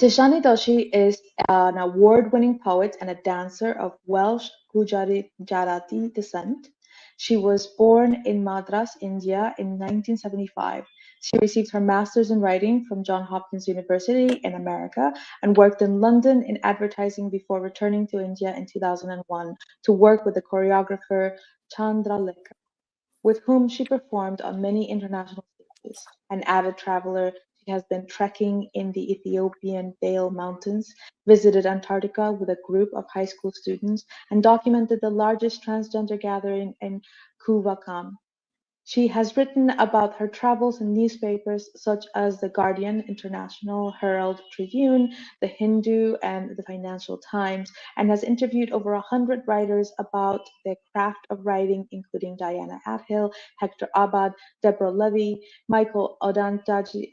Tishani Doshi is an award-winning poet and a dancer of Welsh Gujarati descent. She was born in Madras, India in 1975. She received her master's in writing from Johns Hopkins University in America and worked in London in advertising before returning to India in 2001 to work with the choreographer Chandralekha, with whom she performed on many international stages. An avid traveler, she has been trekking in the Ethiopian Dale Mountains, visited Antarctica with a group of high school students, and documented the largest transgender gathering in Kuvakam. She has written about her travels in newspapers such as The Guardian, International Herald Tribune, The Hindu, and the Financial Times, and has interviewed over 100 writers about the craft of writing, including Diana Athill, Hector Abad, Deborah Levy, Michael Odanteji,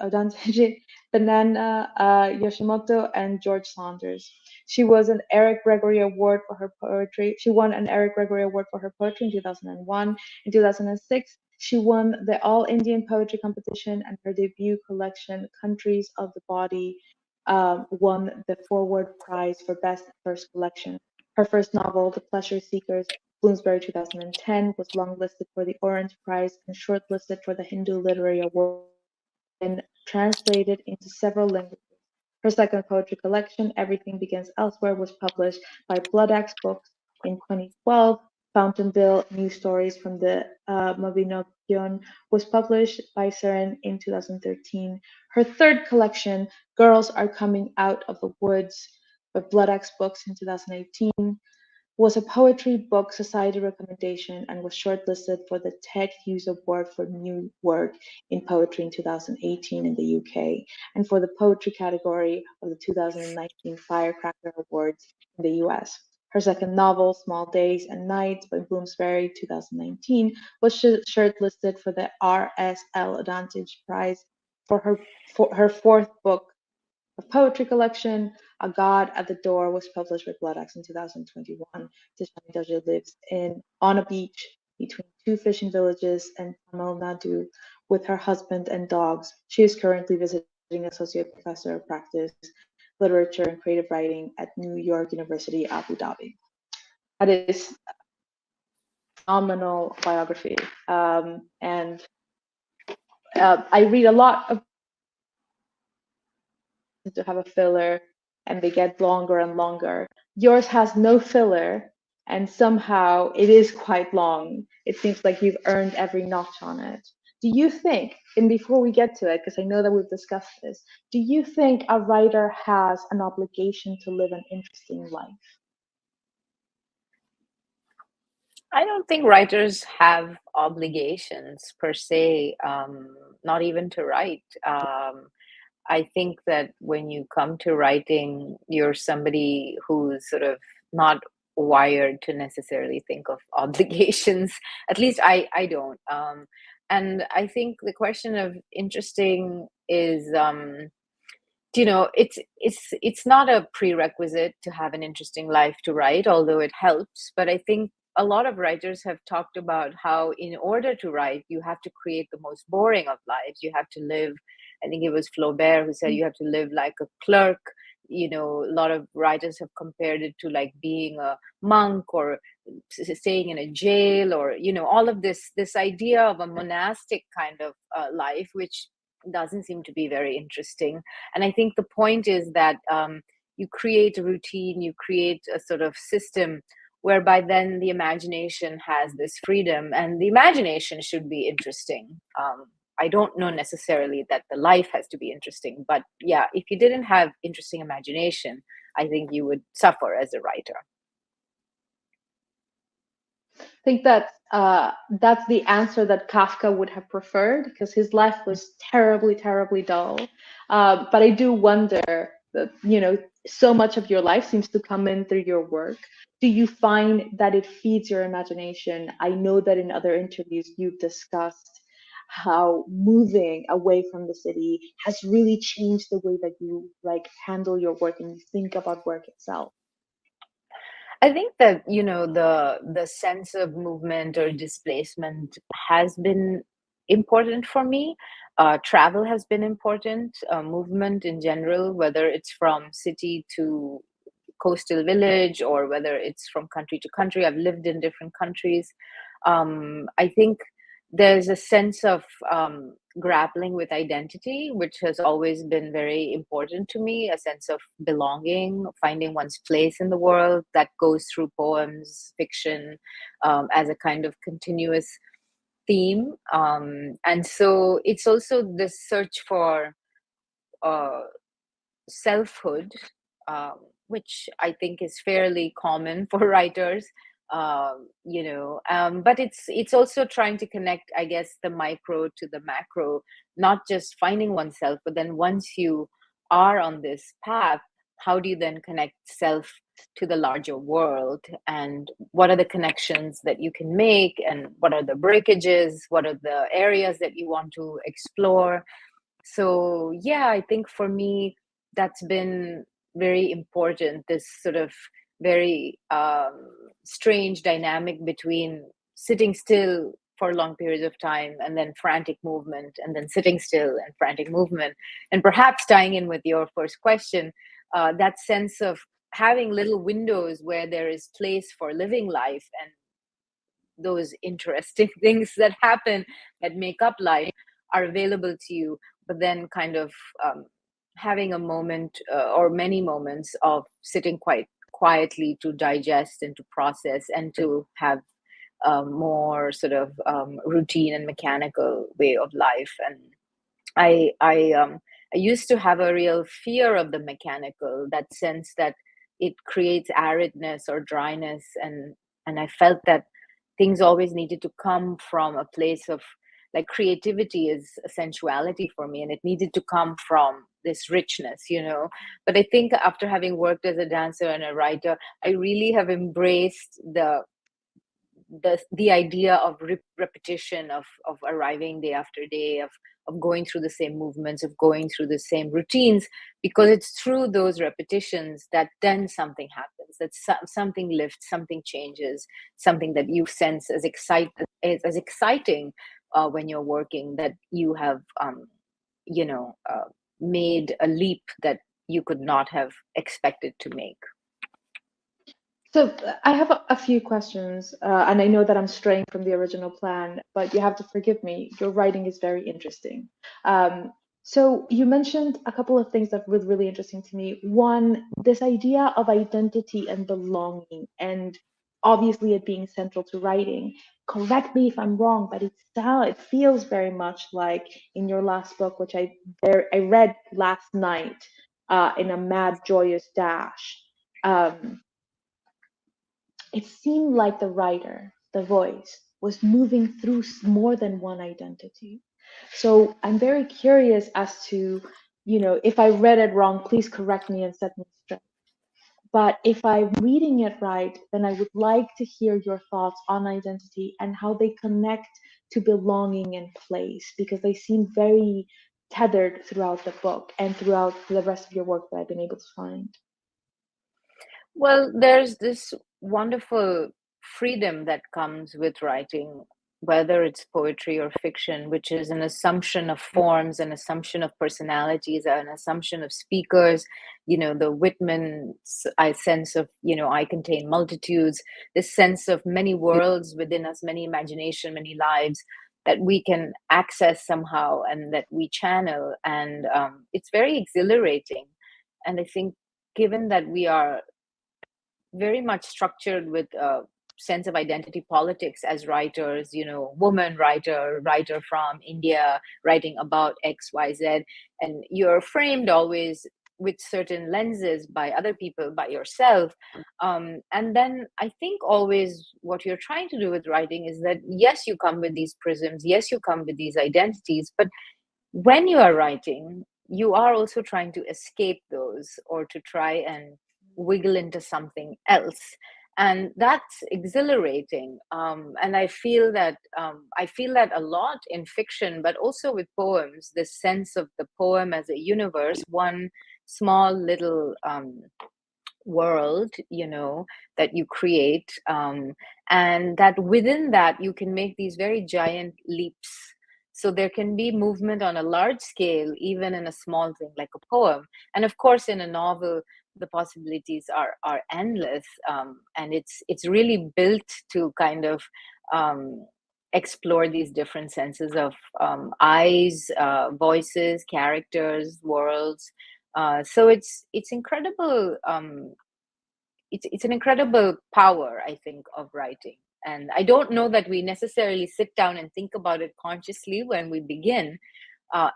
Banana Yoshimoto, and George Saunders. She was an Eric Gregory Award for her poetry. She won an Eric Gregory Award for her poetry in 2001. In 2006, she won the All Indian Poetry Competition, and her debut collection, Countries of the Body, won the Forward Prize for Best First Collection. Her first novel, The Pleasure Seekers, Bloomsbury 2010, was longlisted for the Orange Prize and shortlisted for the Hindu Literary Award and translated into several languages. Her second poetry collection, Everything Begins Elsewhere, was published by Bloodaxe Books in 2012. Fountainville New Stories from the Mabinogion was published by Seren in 2013. Her third collection, Girls Are Coming Out of the Woods, by Bloodaxe Books in 2018, was a poetry book society recommendation and was shortlisted for the Ted Hughes Award for New Work in Poetry in 2018 in the UK, and for the poetry category of the 2019 Firecracker Awards in the US. Her second novel, Small Days and Nights by Bloomsbury 2019, was shortlisted for the RSL Advantage Prize for her fourth book of poetry collection. A God at the Door was published by Bloodaxe in 2021. Tishani Doshi lives on a beach between two fishing villages in Tamil Nadu with her husband and dogs. She is currently visiting Associate Professor of Practice, Literature and Creative Writing at New York University, Abu Dhabi. That is phenomenal biography. And I read a lot of to have a filler and they get longer and longer. Yours has no filler and somehow it is quite long. It seems like you've earned every notch on it. Do you think, and before we get to it, because I know that we've discussed this, do you think a writer has an obligation to live an interesting life? I don't think writers have obligations per se, not even to write. I think that when you come to writing, you're somebody who's sort of not wired to necessarily think of obligations. At least I don't. And I think the question of interesting is, it's not a prerequisite to have an interesting life to write, although it helps. But I think a lot of writers have talked about how in order to write, you have to create the most boring of lives. You have to live, I think it was Flaubert who said, you have to live like a clerk. A lot of writers have compared it to like being a monk or staying in a jail, or all of this idea of a monastic kind of life, which doesn't seem to be very interesting. And I think the point is that you create a routine, you create a sort of system whereby then the imagination has this freedom, and the imagination should be interesting. I don't know necessarily that the life has to be interesting, but yeah, if you didn't have interesting imagination, I think you would suffer as a writer. I think that's the answer that Kafka would have preferred, because his life was terribly, terribly dull. But I do wonder that, so much of your life seems to come in through your work. Do you find that it feeds your imagination? I know that in other interviews you've discussed how moving away from the city has really changed the way that you handle your work and you think about work itself. I think that the sense of movement or displacement has been important for me. Travel has been important, movement in general, whether it's from city to coastal village or whether it's from country to country. I've lived in different countries. I think there's a sense of grappling with identity, which has always been very important to me, a sense of belonging, finding one's place in the world that goes through poems, fiction, as a kind of continuous theme. And so it's also this search for uh, selfhood, which I think is fairly common for writers. But it's also trying to connect, I guess, the micro to the macro, not just finding oneself, but then once you are on this path, how do you then connect self to the larger world, and what are the connections that you can make, and what are the breakages, what are the areas that you want to explore. So yeah, I think for me that's been very important, this sort of very strange dynamic between sitting still for long periods of time and then frantic movement, and then sitting still and frantic movement. And perhaps tying in with your first question, that sense of having little windows where there is place for living life, and those interesting things that happen that make up life are available to you, but then kind of having a moment, or many moments of sitting quite quietly to digest and to process and to have a more sort of routine and mechanical way of life. And I used to have a real fear of the mechanical, that sense that it creates aridness or dryness, and I felt that things always needed to come from a place of, like, creativity is a sensuality for me, and it needed to come from this richness. But I think after having worked as a dancer and a writer, I really have embraced the idea of repetition, of arriving day after day, of going through the same movements, of going through the same routines, because it's through those repetitions that then something happens, that something lifts, something changes, something that you sense as exciting when you're working, that you have you know uh, made a leap that you could not have expected to make. So I have a few questions, and I know that I'm straying from the original plan, but you have to forgive me. Your writing is very interesting. So you mentioned a couple of things that were really interesting to me. One, this idea of identity and belonging, and obviously it being central to writing. Correct me if I'm wrong, but it feels very much like in your last book, which I read last night, in a mad joyous dash. Um, it seemed like the writer, the voice, was moving through more than one identity. So I'm very curious as to, if I read it wrong, please correct me and set me straight. But if I'm reading it right, then I would like to hear your thoughts on identity and how they connect to belonging and place, because they seem very tethered throughout the book and throughout the rest of your work that I've been able to find. Well, there's this wonderful freedom that comes with writing, whether it's poetry or fiction, which is an assumption of forms, an assumption of personalities, an assumption of speakers. The Whitman's I sense of, I contain multitudes, this sense of many worlds within us, many imagination, many lives that we can access somehow and that we channel. And it's very exhilarating. And I think, given that we are very much structured with a sense of identity politics as writers, woman writer from India, writing about XYZ, and you're framed always with certain lenses by other people, by yourself. And then I think always what you're trying to do with writing is that, yes, you come with these prisms, yes, you come with these identities, but when you are writing, you are also trying to escape those, or to try and wiggle into something else. And that's exhilarating. And I feel that a lot in fiction, but also with poems, this sense of the poem as a universe, one small little world, that you create, and that within that you can make these very giant leaps. So there can be movement on a large scale, even in a small thing like a poem. And of course, in a novel, the possibilities are endless, and it's really built to kind of explore these different senses of eyes, voices, characters, worlds. So it's incredible. It's an incredible power, I think, of writing. And I don't know that we necessarily sit down and think about it consciously when we begin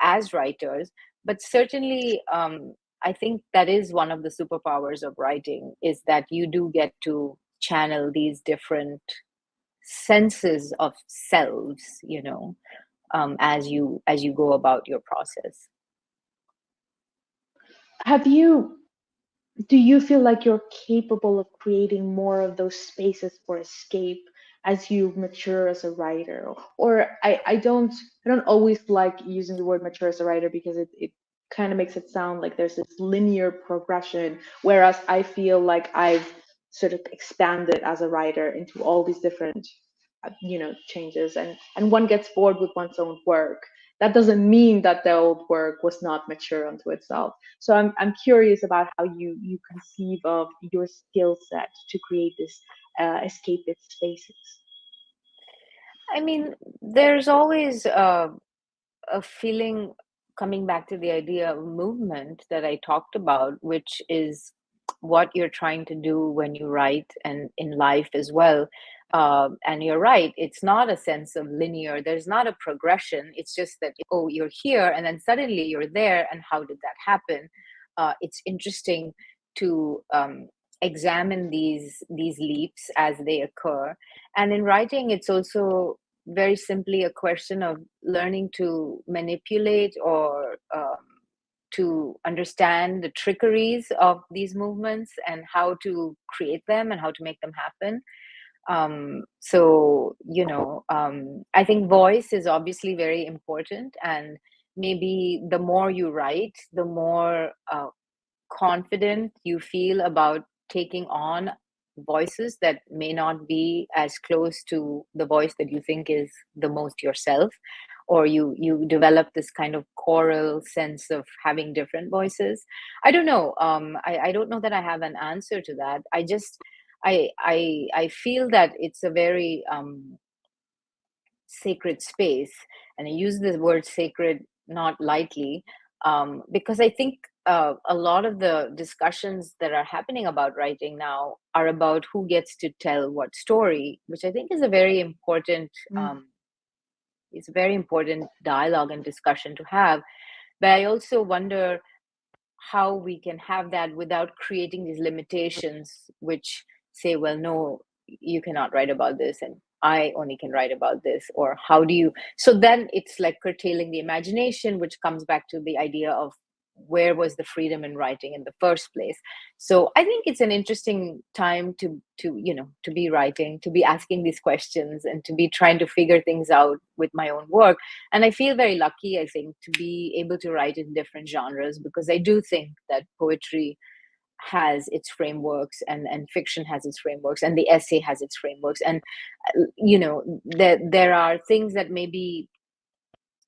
as writers, but certainly I think that is one of the superpowers of writing, is that you do get to channel these different senses of selves, as you go about your process. Have you Do you feel like you're capable of creating more of those spaces for escape as you mature as a writer? Or I don't always like using the word mature as a writer because it kind of makes it sound like there's this linear progression, whereas I feel like I've sort of expanded as a writer into all these different changes, and one gets bored with one's own work. That doesn't mean that the old work was not mature unto itself. So I'm curious about how you conceive of your skill set to create this escapist spaces. I mean, there's always a feeling, coming back to the idea of movement that I talked about, which is what you're trying to do when you write and in life as well. And you're right, it's not a sense of linear, there's not a progression. It's just that, oh, you're here and then suddenly you're there. And how did that happen? It's interesting to examine these leaps as they occur. And in writing, it's also very simply a question of learning to manipulate or to understand the trickeries of these movements and how to create them and how to make them happen. I think voice is obviously very important. And maybe the more you write, the more confident you feel about taking on voices that may not be as close to the voice that you think is the most yourself, or you develop this kind of choral sense of having different voices. I don't know. I don't know that I have an answer to that. I feel that it's a very sacred space. And I use the word sacred not lightly, because I think a lot of the discussions that are happening about writing now are about who gets to tell what story, which I think is a very important Mm. it's a very important dialogue and discussion to have. But I also wonder how we can have that without creating these limitations, which say, well, no, you cannot write about this, and I only can write about this. Or how do you, so then it's like curtailing the imagination, which comes back to the idea of where was the freedom in writing in the first place. So I think it's an interesting time to be writing, to be asking these questions, and to be trying to figure things out with my own work. And I feel very lucky, I think, to be able to write in different genres, because I do think that poetry has its frameworks, and fiction has its frameworks, and the essay has its frameworks. And there are things that maybe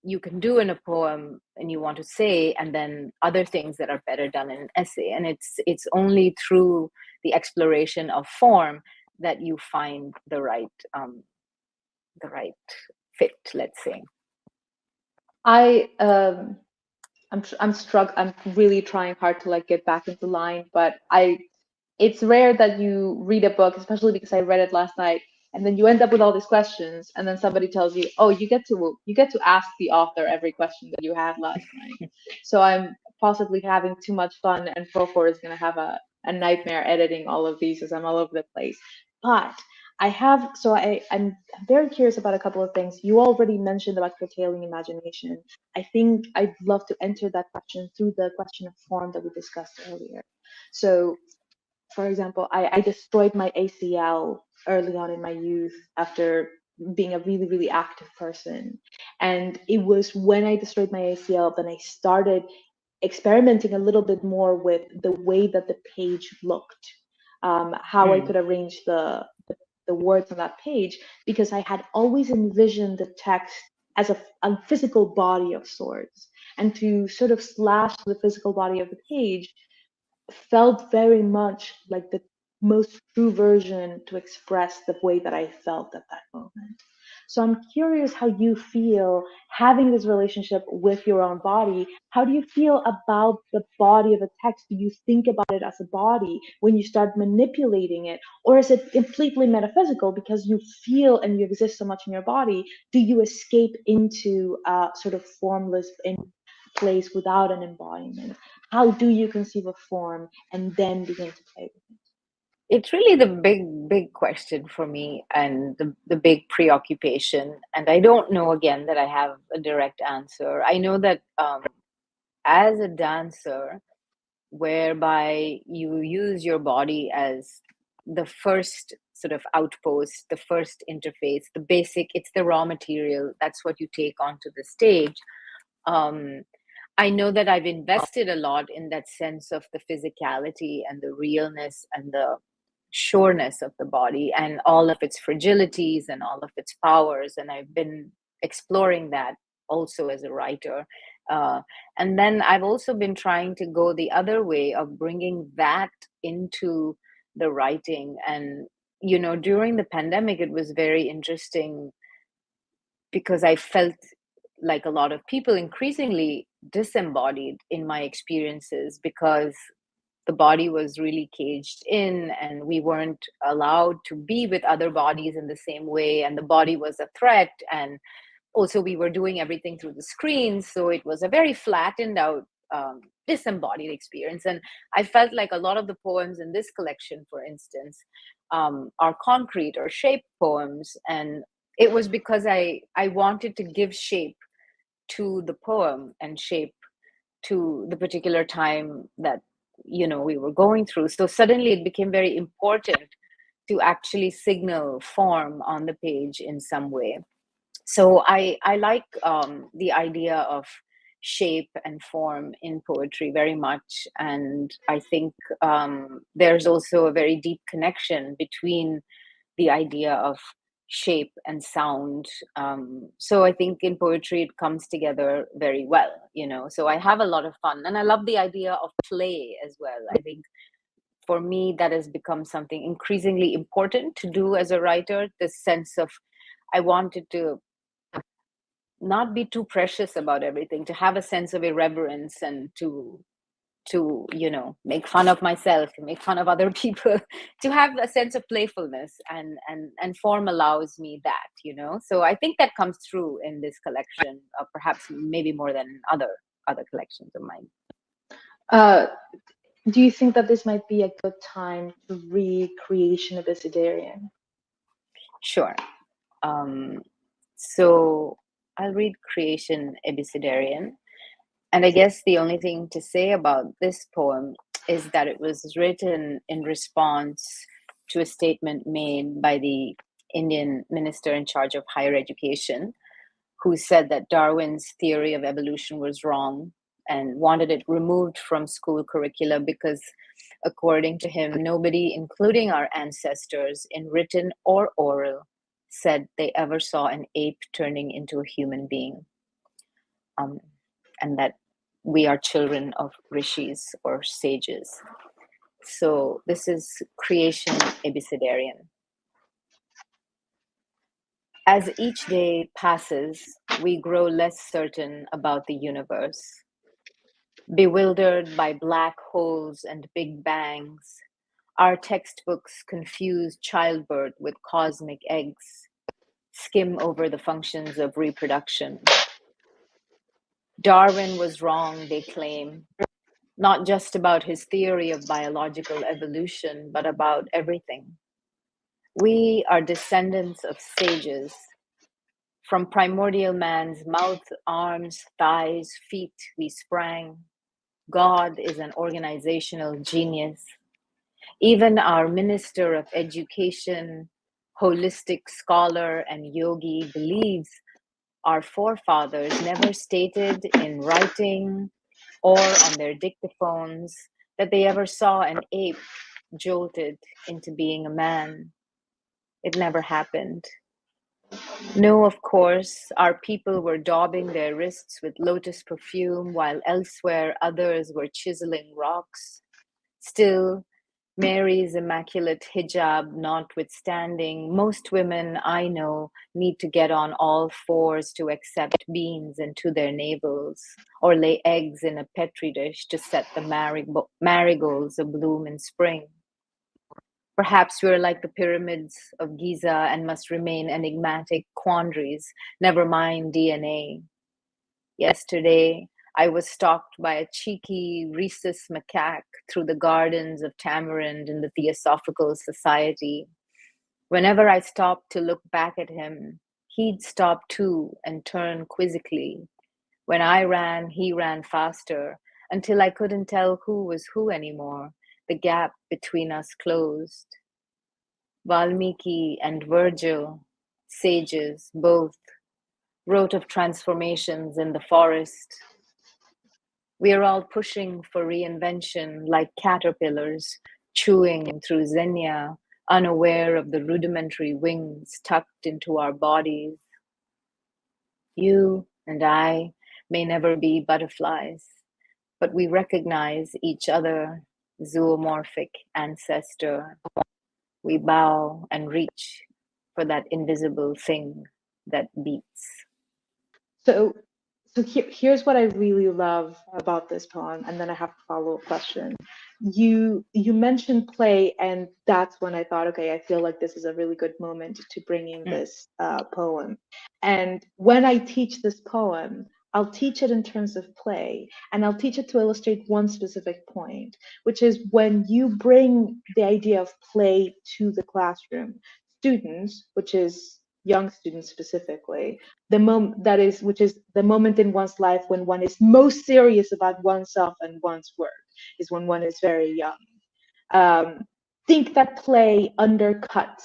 you can do in a poem and you want to say, and then other things that are better done in an essay. And it's only through the exploration of form that you find the right fit, let's say. I I'm really trying hard to like get back into line, but it's rare that you read a book, especially because I read it last night, and then you end up with all these questions, and then somebody tells you, "Oh, you get to ask the author every question that you had last night." So I'm possibly having too much fun, and Profor is gonna have a nightmare editing all of these as I'm all over the place. But I'm very curious about a couple of things. You already mentioned about curtailing imagination. I think I'd love to enter that question through the question of form that we discussed earlier. So, for example, I destroyed my ACL early on in my youth after being a really, really active person. And it was when I destroyed my ACL that I started experimenting a little bit more with the way that the page looked, how I Mm, could arrange the words on that page, because I had always envisioned the text as a physical body of sorts, and to sort of slash the physical body of the page felt very much like the most true version to express the way that I felt at that moment. So I'm curious how you feel having this relationship with your own body. How do you feel about the body of a text? Do you think about it as a body when you start manipulating it? Or is it completely metaphysical because you feel and you exist so much in your body? Do you escape into a sort of formless in place without an embodiment? How do you conceive of form and then begin to play with it? It's really the big question for me, and the big preoccupation. And I don't know, again, that I have a direct answer. I know that as a dancer, whereby you use your body as the first sort of outpost, the first interface, the basic, it's the raw material. That's what you take onto the stage. Um, I know that I've invested a lot in that sense of the physicality and the realness and the sureness of the body and all of its fragilities and all of its powers. And I've been exploring that also as a writer. Uh, and then I've also been trying to go the other way of bringing that into the writing. And, during the pandemic, it was very interesting because I felt like a lot of people increasingly disembodied in my experiences because the body was really caged in and we weren't allowed to be with other bodies in the same way, and the body was a threat, and also we were doing everything through the screens, so it was a very flattened out, disembodied experience. And I felt like a lot of the poems in this collection, for instance, are concrete or shape poems, and it was because I wanted to give shape to the poem and shape to the particular time that we were going through. So suddenly it became very important to actually signal form on the page in some way. So I like the idea of shape and form in poetry very much, and I think there's also a very deep connection between the idea of shape and sound. So I think in poetry it comes together very well. So I have a lot of fun, and I love the idea of play as well. I think for me that has become something increasingly important to do as a writer. This sense of I wanted to not be too precious about everything, to have a sense of irreverence, and to make fun of myself, to make fun of other people, to have a sense of playfulness, and form allows me that. So I think that comes through in this collection, perhaps maybe more than other collections of mine. Uh, do you think that this might be a good time to read Creation of Desiderian? Sure. So I'll read Creation Abecedarian. And I guess the only thing to say about this poem is that it was written in response to a statement made by the Indian minister in charge of higher education, who said that Darwin's theory of evolution was wrong and wanted it removed from school curricula because, according to him, nobody, including our ancestors, in written or oral, said they ever saw an ape turning into a human being. And that we are children of rishis or sages. So this is Creation Abecedarian. As each day passes, we grow less certain about the universe. Bewildered by black holes and big bangs, our textbooks confuse childbirth with cosmic eggs, skim over the functions of reproduction. Darwin was wrong, they claim, not just about his theory of biological evolution, but about everything. We are descendants of sages. From primordial man's mouth, arms, thighs, feet, we sprang. God is an organizational genius. Even our minister of education, holistic scholar, and yogi believes our forefathers never stated in writing or on their dictaphones that they ever saw an ape jolted into being a man. It never happened. No, of course, our people were daubing their wrists with lotus perfume, while elsewhere others were chiseling rocks. Still, Mary's immaculate hijab notwithstanding, most women I know need to get on all fours to accept beans into their navels, or lay eggs in a petri dish to set the marigolds abloom in spring. Perhaps we're like the pyramids of Giza and must remain enigmatic quandaries, never mind DNA. Yesterday, I was stalked by a cheeky rhesus macaque through the gardens of tamarind in the Theosophical Society. Whenever I stopped to look back at him, he'd stop too and turn quizzically. When I ran, he ran faster until I couldn't tell who was who anymore. The gap between us closed. Valmiki and Virgil, sages both, wrote of transformations in the forest. We are all pushing for reinvention like caterpillars, chewing through xenia, unaware of the rudimentary wings tucked into our bodies. You and I may never be butterflies, but we recognize each other, zoomorphic ancestor. We bow and reach for that invisible thing that beats. So, here's what I really love about this poem, and then I have a follow-up question. You mentioned play, and that's when I thought, okay, I feel like this is a really good moment to bring in Mm, this poem. And when I teach this poem, I'll teach it in terms of play, and I'll teach it to illustrate one specific point, which is when you bring the idea of play to the classroom, students, which is young students specifically, the moment that is, which is the moment in one's life when one is most serious about oneself and one's work, is when one is very young. um, think that play undercuts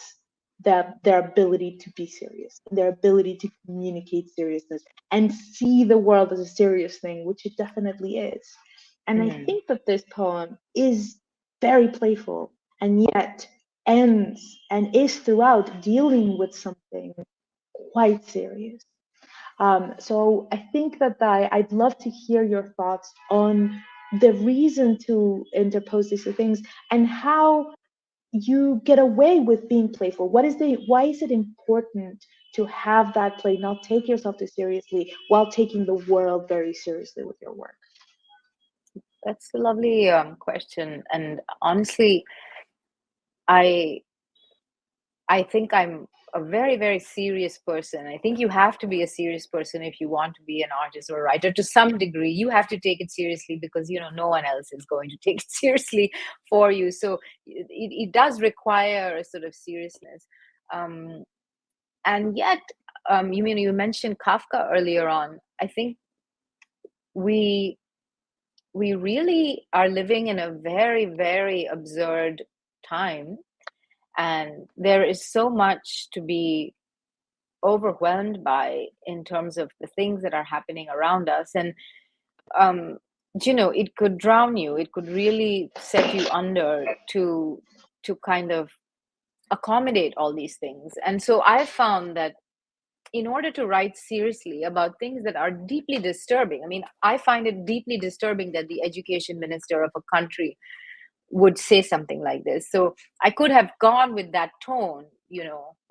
their ability to be serious, their ability to communicate seriousness and see the world as a serious thing, which it definitely is. And I mm, think that this poem is very playful, and yet ends and is throughout dealing with something quite serious. So I think that I'd love to hear your thoughts on the reason to interpose these two things and how you get away with being playful. Why is it important to have that play, not take yourself too seriously while taking the world very seriously with your work? that's a lovely question. And honestly, I I think I'm a very, very serious person. I think you have to be a serious person if you want to be an artist or a writer to some degree. You have to take it seriously because, no one else is going to take it seriously for you. So it does require a sort of seriousness. Um, and yet, you mentioned Kafka earlier on. I think we we really are living in a very, very absurd time, and there is so much to be overwhelmed by in terms of the things that are happening around us. And um it could drown you, it could really set you under to kind of accommodate all these things. And so I found that in order to write seriously about things that are deeply disturbing, I mean, I find it deeply disturbing that the education minister of a country would say something like this. So I could have gone with that tone,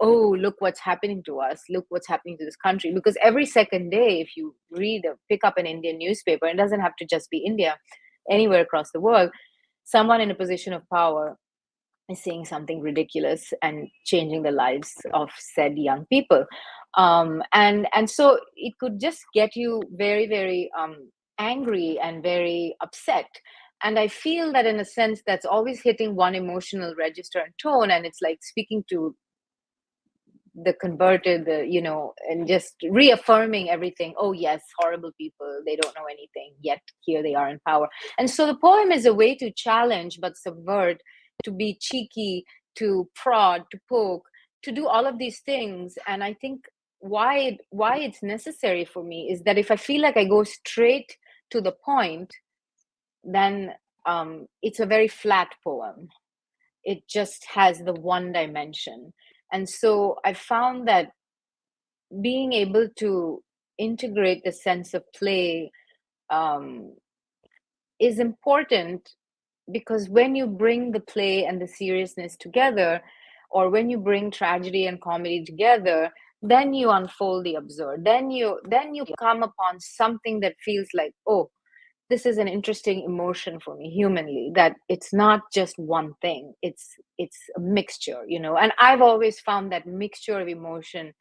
oh, look what's happening to us, look what's happening to this country. Because every second day, if you read or pick up an Indian newspaper, it doesn't have to just be India, anywhere across the world, someone in a position of power is saying something ridiculous and changing the lives of said young people. And so it could just get you very, very angry and very upset. And I feel that in a sense that's always hitting one emotional register and tone, and it's like speaking to the converted, and just reaffirming everything. Oh yes, horrible people, they don't know anything, yet here they are in power. And so the poem is a way to challenge but subvert, to be cheeky, to prod, to poke, to do all of these things. And I think why it's necessary for me is that if I feel like I go straight to the point, then it's a very flat poem. It just has the one dimension. And so I found that being able to integrate the sense of play um, is important, because when you bring the play and the seriousness together, or when you bring tragedy and comedy together, then you unfold the absurd. Then you come upon something that feels like, oh, this is an interesting emotion for me humanly, that it's not just one thing, it's a mixture, and I've always found that mixture of emotion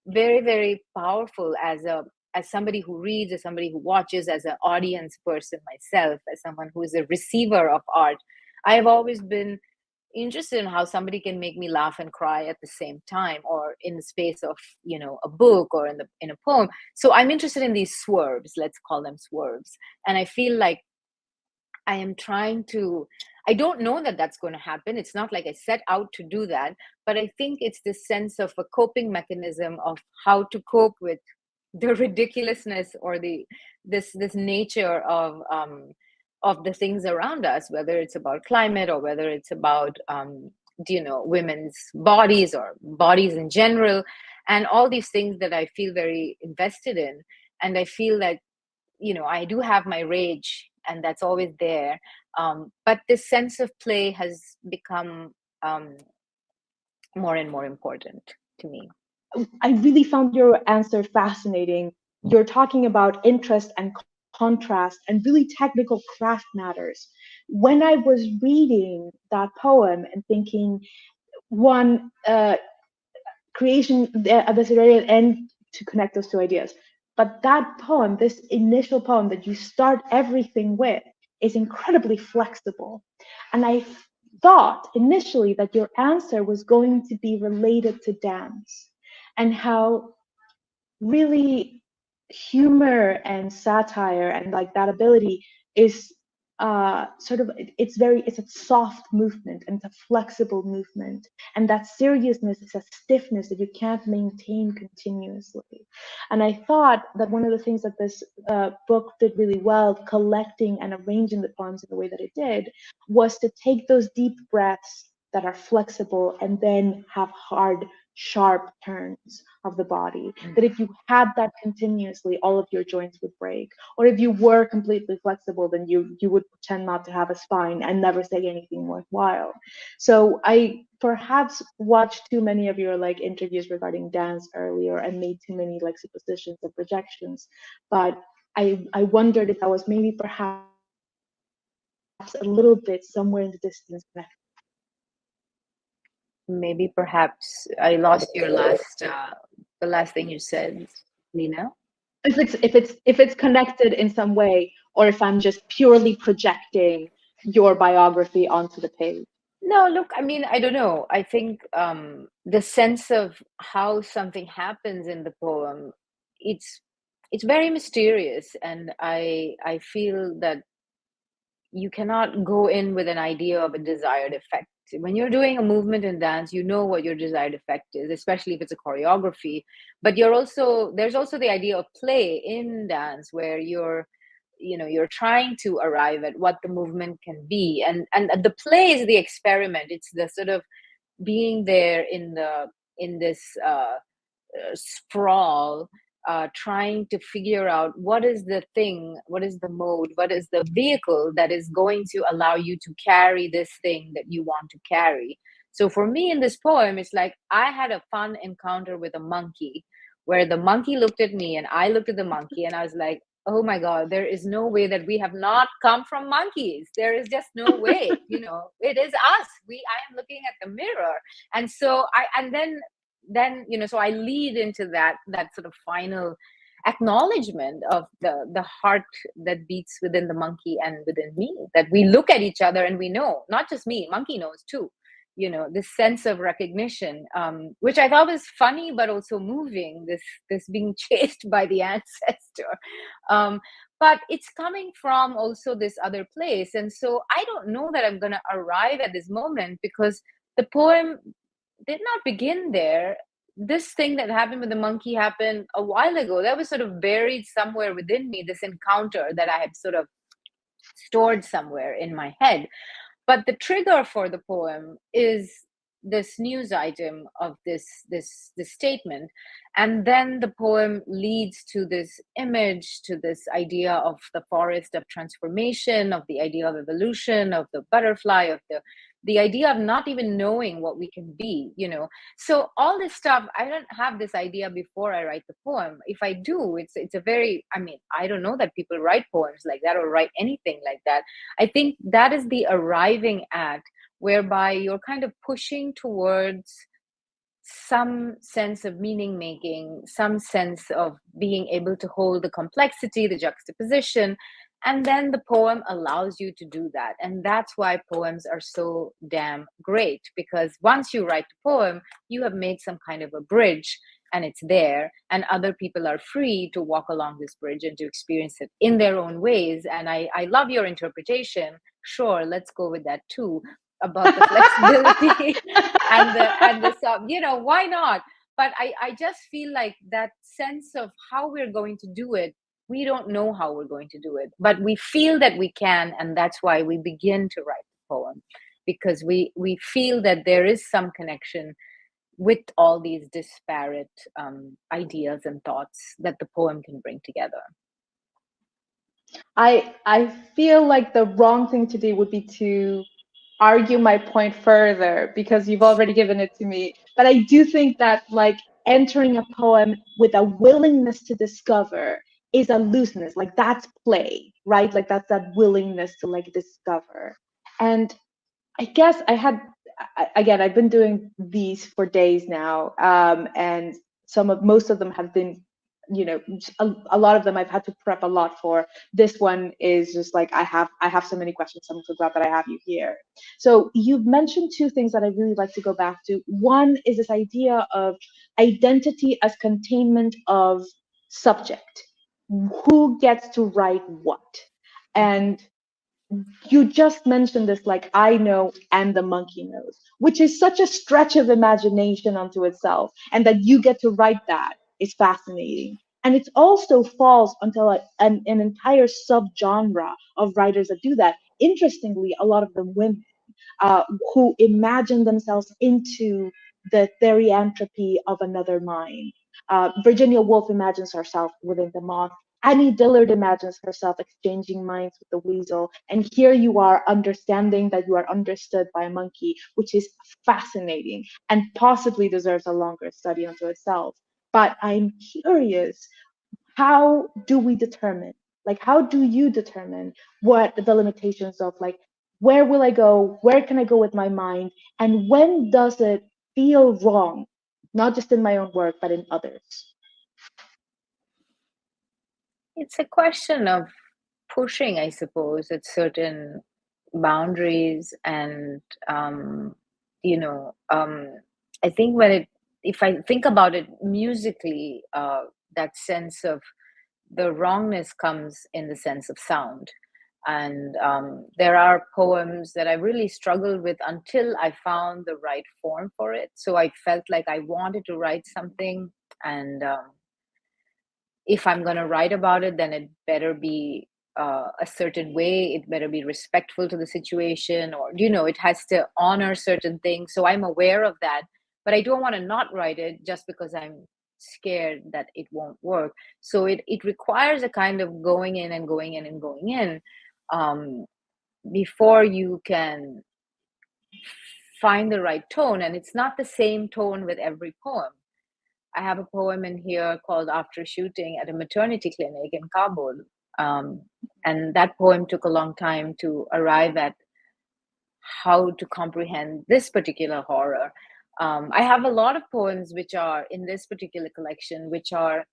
very, very powerful, as somebody who reads, as somebody who watches, as an audience person myself, as someone who is a receiver of art. I have always been interested in how somebody can make me laugh and cry at the same time, or in the space of a book, or in a poem. So I'm interested in these swerves, let's call them swerves, and I feel like I am trying to, I don't know that that's going to happen. It's not like I set out to do that, but I think it's this sense of a coping mechanism of how to cope with the ridiculousness, or this nature of the things around us, whether it's about climate, or whether it's about women's bodies, or bodies in general, and all these things that I feel very invested in. And I feel that I do have my rage, and that's always there. But this sense of play has become um, more and more important to me. I really found your answer fascinating. You're talking about interest and contrast and really technical craft matters. When I was reading that poem and thinking, one, creation, there's a very end to connect those two ideas. But that poem, this initial poem that you start everything with, is incredibly flexible. And I thought initially that your answer was going to be related to dance, and how really humor and satire and like that ability is sort of, it's a soft movement, and it's a flexible movement, and that seriousness is a stiffness that you can't maintain continuously. And I thought that one of the things that this book did really well, collecting and arranging the poems in the way that it did, was to take those deep breaths that are flexible and then have hard, sharp turns of the body. That if you had that continuously, all of your joints would break. Or if you were completely flexible, then you would pretend not to have a spine and never say anything worthwhile. So I perhaps watched too many of your like interviews regarding dance earlier and made too many like suppositions and projections. But I wondered if I was maybe perhaps a little bit somewhere in the distance connected. Maybe perhaps I lost your last the last thing you said, Lina. If it's connected in some way, or if I'm just purely projecting your biography onto the page. No, look, I mean, I don't know. I think the sense of how something happens in the poem, it's it's very mysterious, and I feel that you cannot go in with an idea of a desired effect. When you're doing a movement in dance, you know what your desired effect is, especially if it's a choreography. But there's also the idea of play in dance, where you're trying to arrive at what the movement can be, and the play is the experiment. It's the sort of being there in this sprawl, trying to figure out what is the thing, what is the mode, what is the vehicle that is going to allow you to carry this thing that you want to carry. So for me in this poem, it's like I had a fun encounter with a monkey, where the monkey looked at me and I looked at the monkey, and I was like, oh my God, there is no way that we have not come from monkeys. There is just no way, it is us. I am looking at the mirror. And so so I lead into that sort of final acknowledgement of the heart that beats within the monkey and within me, that we look at each other and we know, not just me, monkey knows too, this sense of recognition, which I thought was funny but also moving, this being chased by the ancestor. But it's coming from also this other place, and so I don't know that I'm going to arrive at this moment, because the poem did not begin there. This thing that happened with the monkey happened a while ago. That was sort of buried somewhere within me, this encounter that I had sort of stored somewhere in my head. But the trigger for the poem is this news item of this statement, and then the poem leads to this image, to this idea of the forest of transformation, of the idea of evolution, of the butterfly, of the idea of not even knowing what we can be, so all this stuff, I don't have this idea before I write the poem. If I do, it's a very, I mean, I don't know that people write poems like that or write anything like that. I think that is the arriving act, whereby you're kind of pushing towards some sense of meaning making, some sense of being able to hold the complexity, the juxtaposition, and then the poem allows you to do that. And that's why poems are so damn great, because once you write the poem, you have made some kind of a bridge, and it's there, and other people are free to walk along this bridge and to experience it in their own ways. And I love your interpretation. Sure, let's go with that too, about the flexibility and the sub, why not? But I just feel like that sense of how we're going to do it, we don't know how we're going to do it, but we feel that we can, and that's why we begin to write the poem, because we feel that there is some connection with all these disparate ideas and thoughts that the poem can bring together. I feel like the wrong thing to do would be to argue my point further, because you've already given it to me. But I do think that like entering a poem with a willingness to discover is a looseness. Like that's play, right? Like that's that willingness to like discover. And I guess again, I've been doing these for days now, and most of them have been, a lot of them I've had to prep a lot for. This one is just like I have so many questions. So I'm so glad that I have you here. So you've mentioned two things that I really like to go back to. One is this idea of identity as containment of subject. Who gets to write what? And you just mentioned this, like I know and the monkey knows, which is such a stretch of imagination unto itself, and that you get to write that is fascinating. And it also falls until an entire subgenre of writers that do that, interestingly a lot of them women, uh, who imagine themselves into the therianthropy of another mind. Virginia Woolf imagines herself within the moth. Annie Dillard imagines herself exchanging minds with the weasel. And here you are understanding that you are understood by a monkey, which is fascinating and possibly deserves a longer study unto itself. But I'm curious, how do we determine, like how do you determine what the limitations of, like, where will I go, where can I go with my mind, and when does it feel wrong, not just in my own work but in others? It's a question of pushing, I suppose, at certain boundaries. And you know um I think if I think about it musically, that sense of the wrongness comes in the sense of sound. And there are poems that I really struggled with until I found the right form for it. So I felt like I wanted to write something, and if I'm going to write about it, then it better be a certain way. It better be respectful to the situation, or, it has to honor certain things. So I'm aware of that, but I don't want to not write it just because I'm scared that it won't work. So it requires a kind of going in and going in and going in, um, before you can find the right tone. And it's not the same tone with every poem. I have a poem in here called After Shooting at a Maternity Clinic in Kabul. Um, and that poem took a long time to arrive at how to comprehend this particular horror. I have a lot of poems which are in this particular collection, which are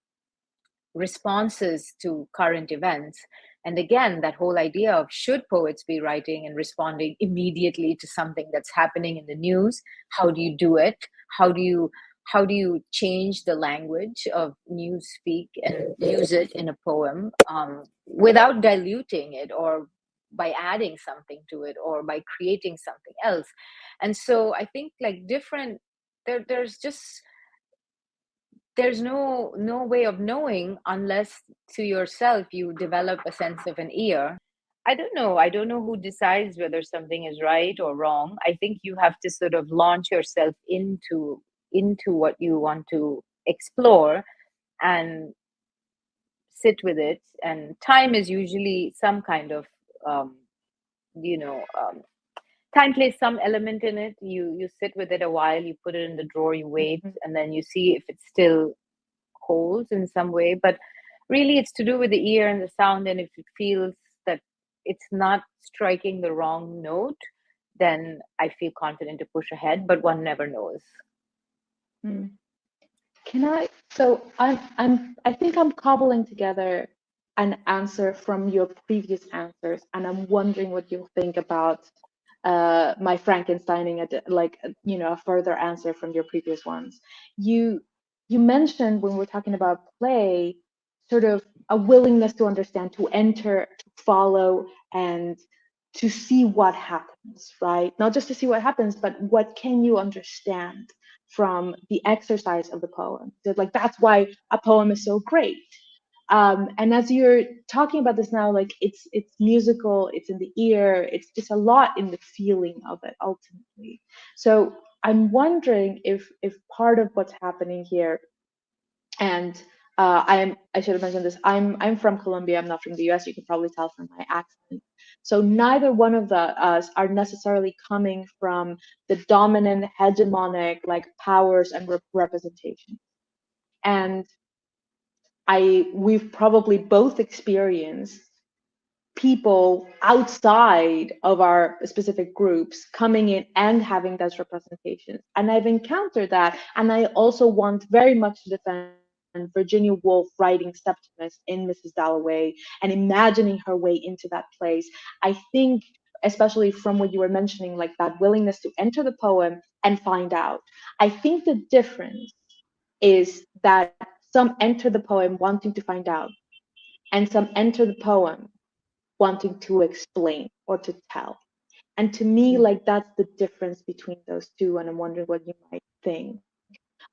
responses to current events. And again, that whole idea of should poets be writing and responding immediately to something that's happening in the news? How do you do it? How do you change the language of news speak and use it in a poem, without diluting it, or by adding something to it, or by creating something else? And so I think, like, different, there's no way of knowing unless to yourself you develop a sense of an ear. I don't know. I don't know who decides whether something is right or wrong. I think you have to sort of launch yourself into what you want to explore and sit with it. And time is usually some kind of um, you know time plays some element in it. You sit with it a while, you put it in the drawer, you wait, Mhm. and then you see if it still holds in some way. But really, it's to do with the ear and the sound, and if it feels that it's not striking the wrong note, then I feel confident to push ahead, but one never knows. Mm. Can I? So I think I'm cobbling together an answer from your previous answers, and I'm wondering what you'll think about my Frankensteining a further answer from your previous ones. You you mentioned when we're talking about play, sort of a willingness to understand, to enter, to follow, and to see what happens, right? Not just to see what happens, but what can you understand from the exercise of the poem. So, like, that's why a poem is so great. And as you're talking about this now, like, it's musical, it's in the ear, it's a lot in the feeling of it ultimately. So I'm wondering if part of what's happening here, and I should have mentioned this. I'm from Colombia. I'm not from the U.S. You can probably tell from my accent. So neither one of us are necessarily coming from the dominant hegemonic like powers and representation. And we've probably both experienced people outside of our specific groups coming in and having those representations. And I've encountered that. And I also want very much to defend Virginia Woolf writing Septimus in Mrs. Dalloway and imagining her way into that place. I think, especially from what you were mentioning, like that willingness to enter the poem and find out. I think the difference is that some enter the poem wanting to find out, and some enter the poem wanting to explain or to tell. And to me, Mm. like that's the difference between those two. And I'm wondering what you might think.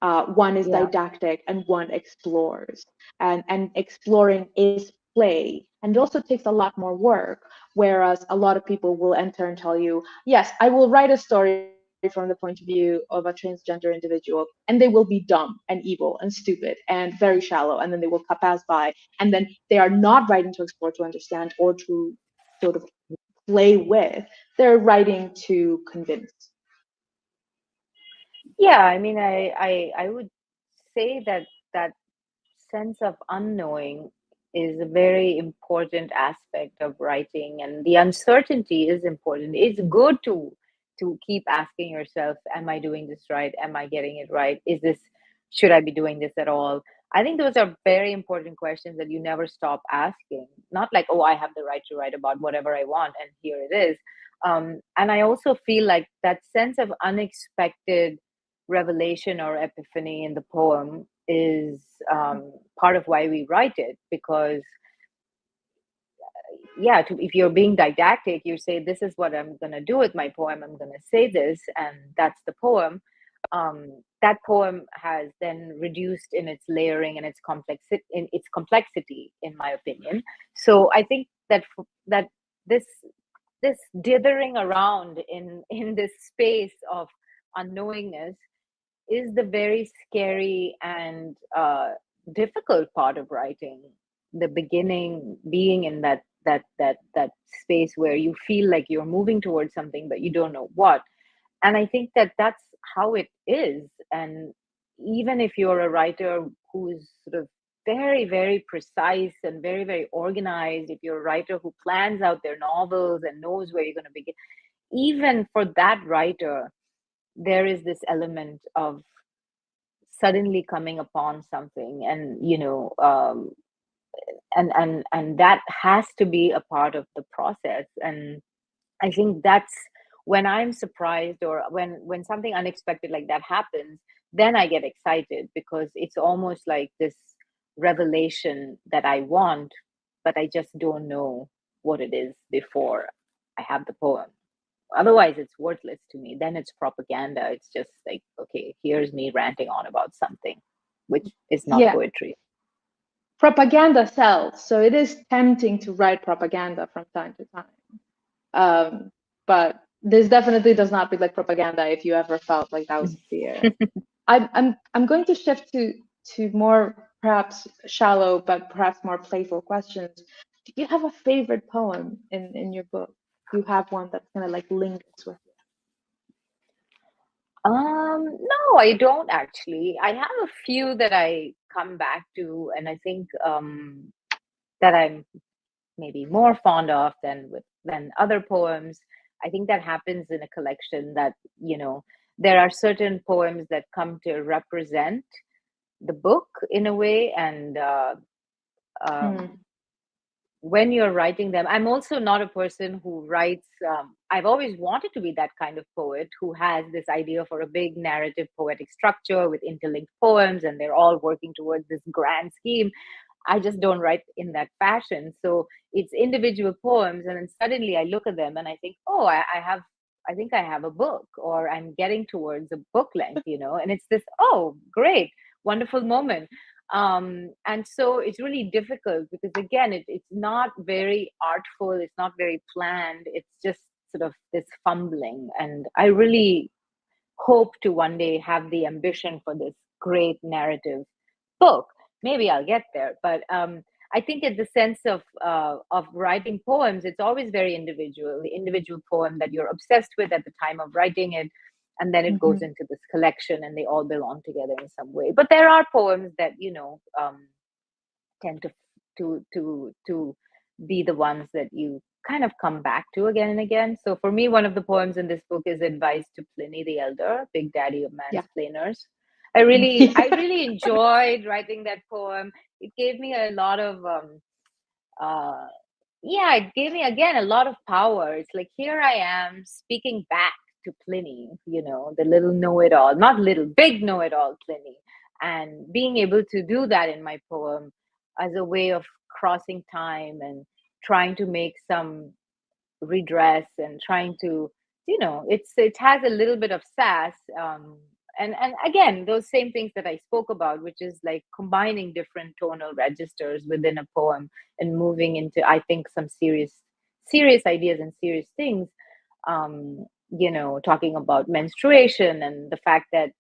One is Yeah. didactic and one explores. And exploring is play. And it also takes a lot more work. Whereas a lot of people will enter and tell you, yes, I will write a story from the point of view of a transgender individual, and they will be dumb and evil and stupid and very shallow, and then they will pass by. And then they are not writing to explore, to understand, or to sort of play with. They're writing to convince. Yeah, I mean, I would say that that sense of unknowing is a very important aspect of writing, and the uncertainty is important. It's good to keep asking yourself, am I doing this right? Am I getting it right? Is this, should I be doing this at all? I think those are very important questions that you never stop asking. Not like, oh, I have the right to write about whatever I want and here it is. And I also feel like that sense of unexpected revelation or epiphany in the poem is part of why we write it, because yeah, if you're being didactic, you say this is what I'm going to do with my poem, I'm going to say this, and that's the poem. That poem has then reduced in its layering and its complexity, in my opinion. So I think that this this dithering around in this space of unknowingness is the very scary and difficult part of writing. The beginning, being in that space where you feel like you're moving towards something but you don't know what. And I think that that's how it is. And even if you're a writer who's sort of very very precise and very very organized, if you're a writer who plans out their novels and knows where you're going to begin, even for that writer there is this element of suddenly coming upon something, and and that has to be a part of the process. And I think that's when I'm surprised, or when something unexpected like that happens, then I get excited, because it's almost like this revelation that I want, but I just don't know what it is before I have the poem. Otherwise it's worthless to me. Then it's propaganda. It's just like, okay, here's me ranting on about something, which is not Yeah, poetry. propaganda sells, so it is tempting to write propaganda from time to time. But this definitely does not read like propaganda if you ever felt like that was fear. I'm going to shift to more perhaps shallow but perhaps more playful questions. Do you have a favorite poem in your book? Do you have one that's kind of like lingers with No, I don't actually. I have a few that I come back to, and I think that I'm maybe more fond of than other poems. I think that happens in a collection that, there are certain poems that come to represent the book in a way, and you? um, when you're writing them, I'm also not a person who writes. I've always wanted to be that kind of poet who has this idea for a big narrative poetic structure with interlinked poems, and they're all working towards this grand scheme. I just don't write in that fashion. So it's individual poems, and then suddenly I look at them and I think, oh, I think I have a book, or I'm getting towards a book length, and it's this, oh, great, wonderful moment. And so it's really difficult because, again, it's not very artful, it's not very planned, it's just sort of this fumbling. And I really hope to one day have the ambition for this great narrative book. Maybe I'll get there, but I think in the sense of writing poems, it's always very individual. The individual poem that you're obsessed with at the time of writing it, and then it goes Hmm. into this collection, and they all belong together in some way. But there are poems that tend to be the ones that you kind of come back to again and again. So for me, one of the poems in this book is Advice to Pliny the Elder, Big Daddy of Yeah. Mansplainers. I Yeah. really enjoyed writing that poem. It gave me a lot of uh yeah, it gave me again a lot of power. It's like, here I am speaking back to Pliny, the little know-it-all, not little, big know-it-all Pliny, and being able to do that in my poem as a way of crossing time and trying to make some redress and trying to, it has a little bit of sass, and again, those same things that I spoke about, which is like combining different tonal registers within a poem and moving into, I think, some serious ideas and serious things. Talking about menstruation and the fact that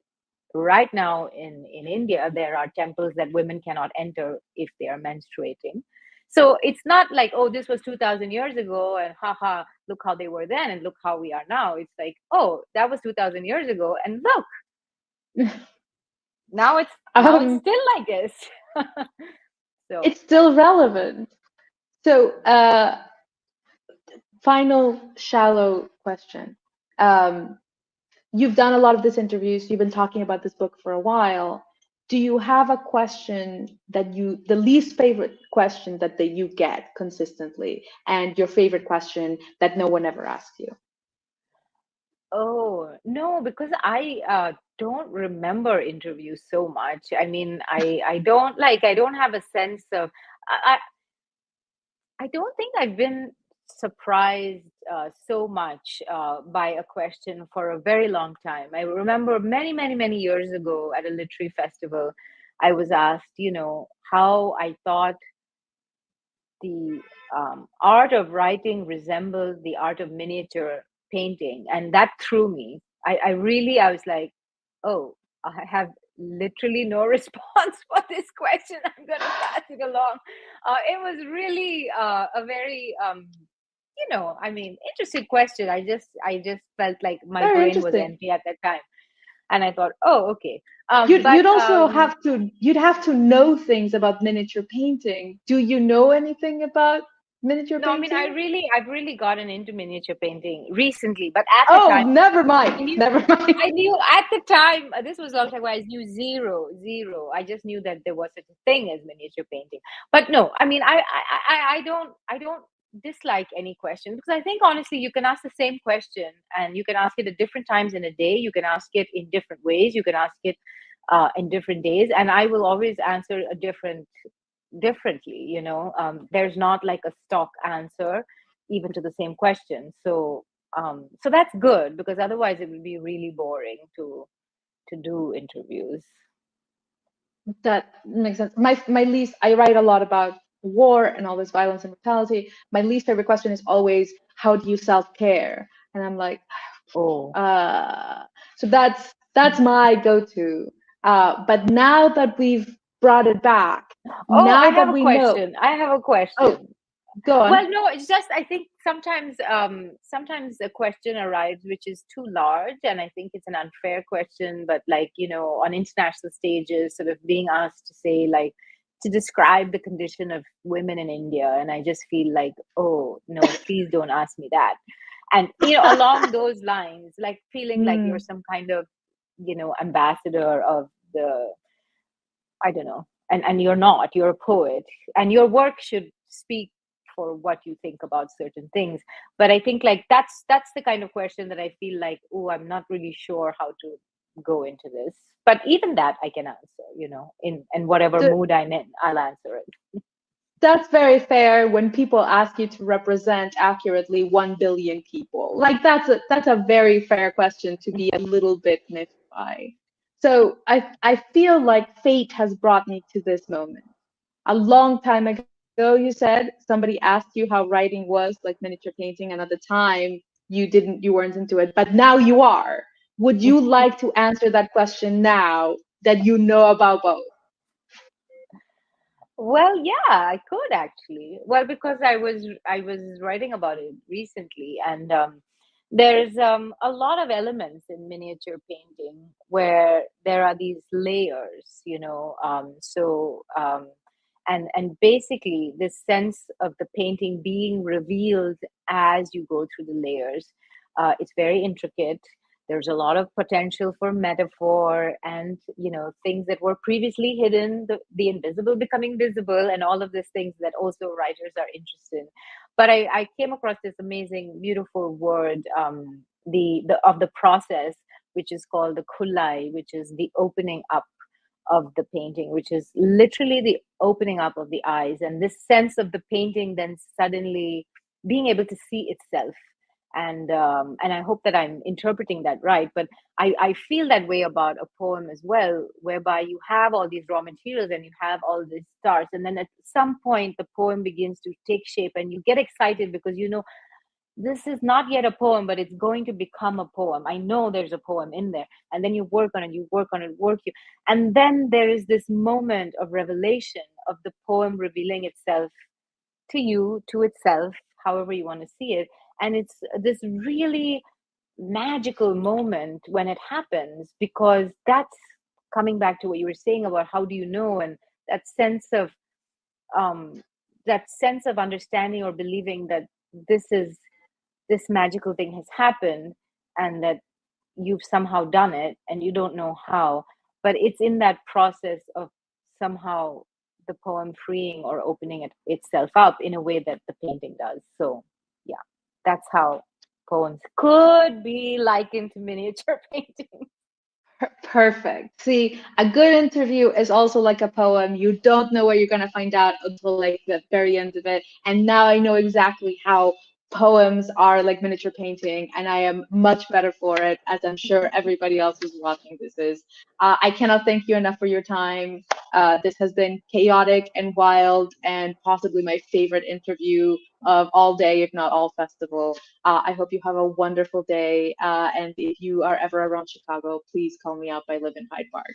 right now in India there are temples that women cannot enter if they are menstruating. So it's not like, oh, this was 2000 years ago and haha, look how they were then and look how we are now. It's like, oh, that was 2000 years ago, and look, now it's um, still like this. So it's still relevant. So, final shallow question. Um, you've done a lot of these interviews, you've been talking about this book for a while. Do you have a question the least favorite question that you get consistently, and your favorite question that no one ever asks you? oh no, because I don't remember interviews so much. I mean, I don't have a sense of, I don't think I've been surprised so much by a question for a very long time. I remember many, many, many years ago at a literary festival, I was asked, how I thought the art of writing resembled the art of miniature painting, and that threw me. I was like, oh, I have literally no response for this question. I'm going to pass it along. It was really a very I mean, interesting question. I just felt like my Very brain was interesting. empty at that time, and I thought, oh, okay. You'd But you'd also have to know things about miniature painting. Do you know anything about miniature No, I mean, painting? I've really gotten into miniature painting recently, but at the Oh, time, never I mind. knew, Never mind. I knew at the time, this was a long time ago, I knew zero, zero. I just knew that there was such a thing as miniature painting. But no, I mean, I don't dislike any question, because I think honestly, you can ask the same question and you can ask it at different times in a day. You can ask it in different ways. You can ask it in different days, and I will always answer a differently. There's not like a stock answer even to the same question. So that's good, because otherwise it would be really boring to do interviews. That makes sense. My least, I write a lot about war and all this violence and brutality. My least favorite question is always, how do you self-care? And I'm like, Oh. uh, so that's my go-to. But now that we've brought it back, Oh, I now have that a we know, question. I have a oh, question. go on. Well, no, it's just I think sometimes a question arrives which is too large, and I think it's an unfair question. But like on international stages, sort of being asked to say like to describe the condition of women in India, and I just feel like, oh no, please don't ask me that. And along those lines, like feeling like you're Mm. some kind of ambassador of the I don't know. And you're not, you're a poet. And your work should speak for what you think about certain things. But I think like that's the kind of question that I feel like, oh, I'm not really sure how to go into this. But even that I can answer, in whatever The, mood I'm in, I'll answer it. that's very fair when people ask you to represent accurately 1 billion people. Like that's a very fair question to be a little bit miffed by. So I feel like fate has brought me to this moment. A long time ago, you said somebody asked you how writing was, like miniature painting, and at the time you weren't into it, but now you are. Would you like to answer that question now that you know about both? Well, yeah, I could actually. Well, because I was writing about it recently, and there's a lot of elements in miniature painting where there are these layers, and basically this sense of the painting being revealed as you go through the layers. It's very intricate. There's a lot of potential for metaphor and things that were previously hidden, the invisible becoming visible, and all of these things that also writers are interested in. But I came across this amazing beautiful word, the of the process, which is called the kulai, which is the opening up of the painting, which is literally the opening up of the eyes, and this sense of the painting then suddenly being able to see itself. And I hope that I'm interpreting that right, but I feel that way about a poem as well, whereby you have all these raw materials and you have all these stars, and then at some point the poem begins to take shape and you get excited because this is not yet a poem, but it's going to become a poem. I know there's a poem in there. And then you work on it, you work on it, and then there is this moment of revelation of the poem revealing itself to you, to itself, however you want to see it. And it's this really magical moment when it happens, because that's coming back to what you were saying about how do you know, and that sense of um that sense of understanding or believing that this is this magical thing has happened, and that you've somehow done it and you don't know how, but it's in that process of somehow the poem freeing or opening itself up in a way that the painting does. So yeah, that's how poems could be likened to miniature painting. Perfect. See, a good interview is also like a poem. You don't know what you're going to find out until like the very end of it. And now I know exactly how poems are like miniature painting, and I am much better for it, as I'm sure everybody else who's watching this is. I cannot thank you enough for your time. This has been chaotic and wild, and possibly my favorite interview of all day, if not all festival. I hope you have a wonderful day. And if you are ever around Chicago, please call me up. I live in Hyde Park.